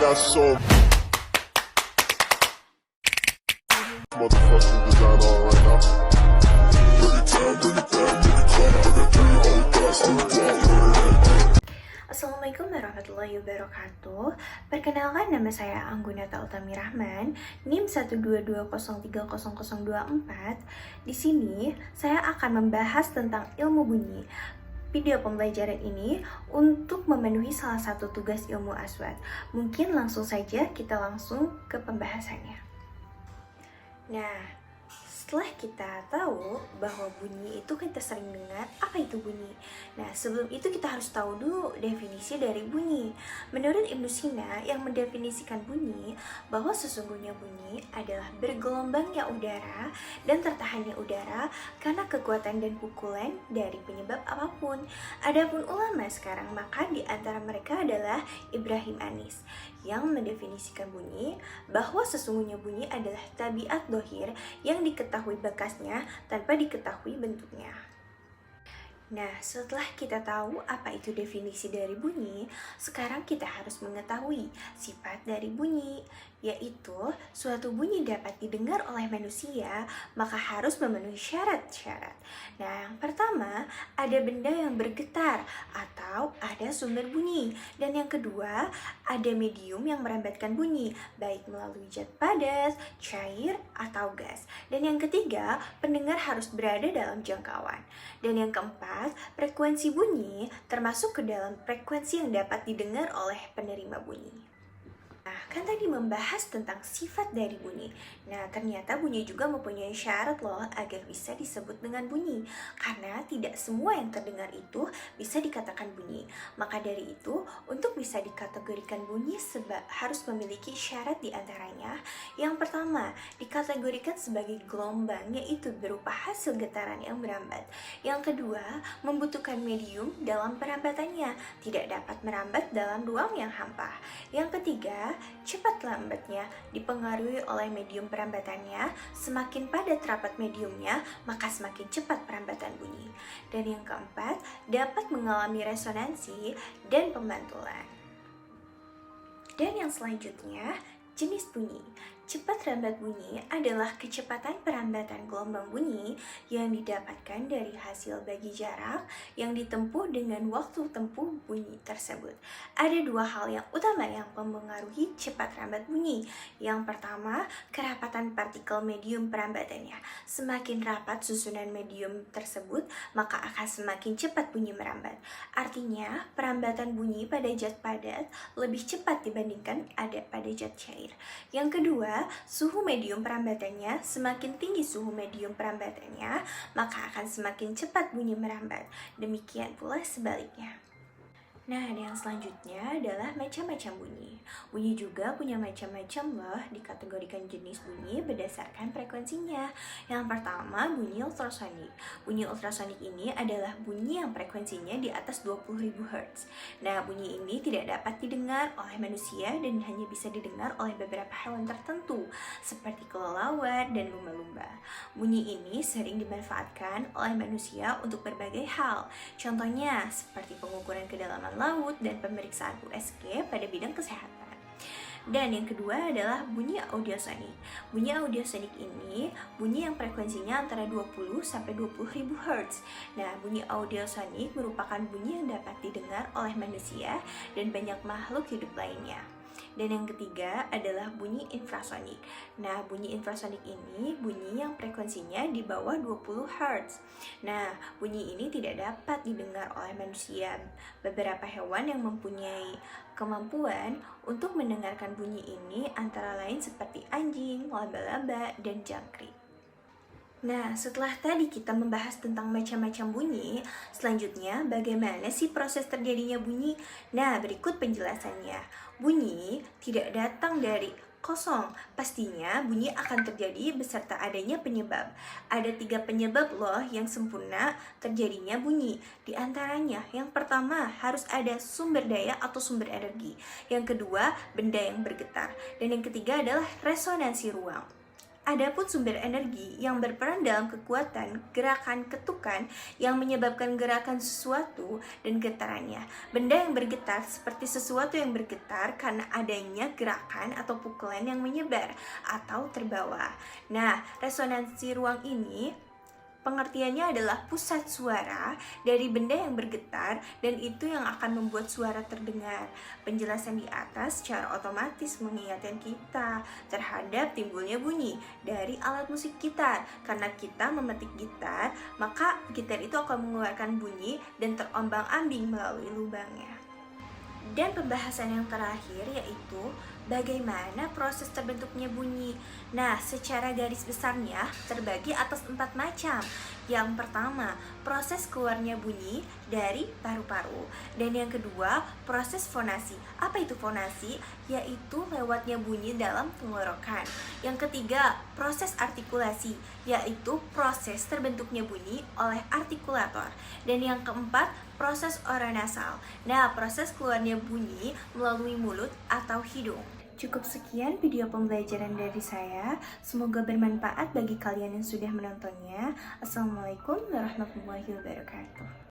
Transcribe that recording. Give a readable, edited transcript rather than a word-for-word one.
got so motherfucking design on right now. Bring it down, bring it down, bring it down. I got 3 old guys on the wall. Assalamualaikum warahmatullahi wabarakatuh. Perkenalkan, nama saya Anggunata Utami Rahman, NIM 122030024. Di sini saya akan membahas tentang ilmu bunyi. Video pembelajaran ini untuk memenuhi salah satu tugas ilmu aswad. Mungkin langsung saja kita langsung ke pembahasannya. Nah, setelah kita tahu bahwa bunyi itu kita sering dengar, apa itu bunyi? Nah, sebelum itu kita harus tahu dulu definisi dari bunyi. Menurut Ibnu Sina yang mendefinisikan bunyi, bahwa sesungguhnya bunyi adalah bergelombangnya udara dan tertahannya udara karena kekuatan dan pukulan dari penyebab apapun. Adapun ulama sekarang, maka di antara mereka adalah Ibrahim Anis yang mendefinisikan bunyi bahwa sesungguhnya bunyi adalah tabiat dohir yang diketahui bekasnya tanpa diketahui bentuknya. Nah, setelah kita tahu apa itu definisi dari bunyi, sekarang kita harus mengetahui sifat dari bunyi, yaitu suatu bunyi dapat didengar oleh manusia, maka harus memenuhi syarat-syarat. Nah, yang pertama, ada benda yang bergetar atau ada sumber bunyi. Dan yang kedua, ada medium yang merambatkan bunyi, baik melalui zat padat, cair, atau gas. Dan yang ketiga, pendengar harus berada dalam jangkauan. Dan yang keempat, frekuensi bunyi termasuk ke dalam frekuensi yang dapat didengar oleh penerima bunyi. Nah, kan tadi membahas tentang sifat dari bunyi. Nah, ternyata bunyi juga mempunyai syarat loh agar bisa disebut dengan bunyi. Karena tidak semua yang terdengar itu bisa dikatakan bunyi. Maka dari itu, untuk bisa dikategorikan bunyi harus memiliki syarat diantaranya. Yang pertama, dikategorikan sebagai gelombang, yaitu berupa hasil getaran yang merambat. Yang kedua, membutuhkan medium dalam perambatannya, tidak dapat merambat dalam ruang yang hampa. Yang ketiga, cepat lambatnya dipengaruhi oleh medium perambatannya. Semakin padat rapat mediumnya, maka semakin cepat perambatan bunyi. Dan yang keempat, dapat mengalami resonansi dan pembantulan. Dan yang selanjutnya, jenis bunyi. Cepat rambat bunyi adalah kecepatan perambatan gelombang bunyi yang didapatkan dari hasil bagi jarak yang ditempuh dengan waktu tempuh bunyi tersebut. Ada dua hal yang utama yang mempengaruhi cepat rambat bunyi. Yang pertama, kerapatan partikel medium perambatannya. Semakin rapat susunan medium tersebut, maka akan semakin cepat bunyi merambat. Artinya, perambatan bunyi pada zat padat lebih cepat dibandingkan pada zat cair. Yang kedua, suhu medium perambatannya. Semakin tinggi suhu medium perambatannya, maka akan semakin cepat bunyi merambat. Demikian pula sebaliknya. Nah, yang selanjutnya adalah macam-macam bunyi. Bunyi juga punya macam-macam loh, dikategorikan jenis bunyi berdasarkan frekuensinya. Yang pertama, bunyi ultrasonik. Bunyi ultrasonik ini adalah bunyi yang frekuensinya di atas 20.000 Hz. Nah, bunyi ini tidak dapat didengar oleh manusia dan hanya bisa didengar oleh beberapa hewan tertentu, seperti kelelawar dan lumba-lumba. Bunyi ini sering dimanfaatkan oleh manusia untuk berbagai hal. Contohnya, seperti pengukuran kedalaman laut dan pemeriksaan USG pada bidang kesehatan. Dan yang kedua adalah bunyi audiosonik. Bunyi audiosonik ini bunyi yang frekuensinya antara 20 sampai 20.000 Hz. Nah, bunyi audiosonik merupakan bunyi yang dapat didengar oleh manusia dan banyak makhluk hidup lainnya. Dan yang ketiga adalah bunyi infrasonik. Nah, bunyi infrasonik ini bunyi yang frekuensinya di bawah 20 Hz. Nah, bunyi ini tidak dapat didengar oleh manusia. Beberapa hewan yang mempunyai kemampuan untuk mendengarkan bunyi ini antara lain seperti anjing, laba-laba, dan jangkrik. Nah, setelah tadi kita membahas tentang macam-macam bunyi, selanjutnya bagaimana sih proses terjadinya bunyi? Nah, berikut penjelasannya. Bunyi tidak datang dari kosong. Pastinya bunyi akan terjadi beserta adanya penyebab. Ada 3 penyebab loh yang sempurna terjadinya bunyi. Di antaranya, yang pertama harus ada sumber daya atau sumber energi. Yang kedua, benda yang bergetar. Dan yang ketiga adalah resonansi ruang. Adapun sumber energi yang berperan dalam kekuatan gerakan ketukan yang menyebabkan gerakan sesuatu dan getarannya. Benda yang bergetar seperti sesuatu yang bergetar karena adanya gerakan atau pukulan yang menyebar atau terbawa. Nah, resonansi ruang ini pengertiannya adalah pusat suara dari benda yang bergetar dan itu yang akan membuat suara terdengar. Penjelasan di atas secara otomatis mengingatkan kita terhadap timbulnya bunyi dari alat musik gitar. Karena kita memetik gitar, maka gitar itu akan mengeluarkan bunyi dan terombang-ambing melalui lubangnya. Dan pembahasan yang terakhir yaitu bagaimana proses terbentuknya bunyi. Nah, secara garis besarnya terbagi atas 4 macam. Yang pertama, proses keluarnya bunyi dari paru-paru. Dan yang kedua, proses fonasi. Apa itu fonasi? Yaitu lewatnya bunyi dalam tenggorokan. Yang ketiga, proses artikulasi, yaitu proses terbentuknya bunyi oleh artikulator. Dan yang keempat, proses oronasal. Nah, proses keluarnya bunyi melalui mulut atau hidung. Cukup sekian video pembelajaran dari saya. Semoga bermanfaat bagi kalian yang sudah menontonnya. Assalamualaikum warahmatullahi wabarakatuh.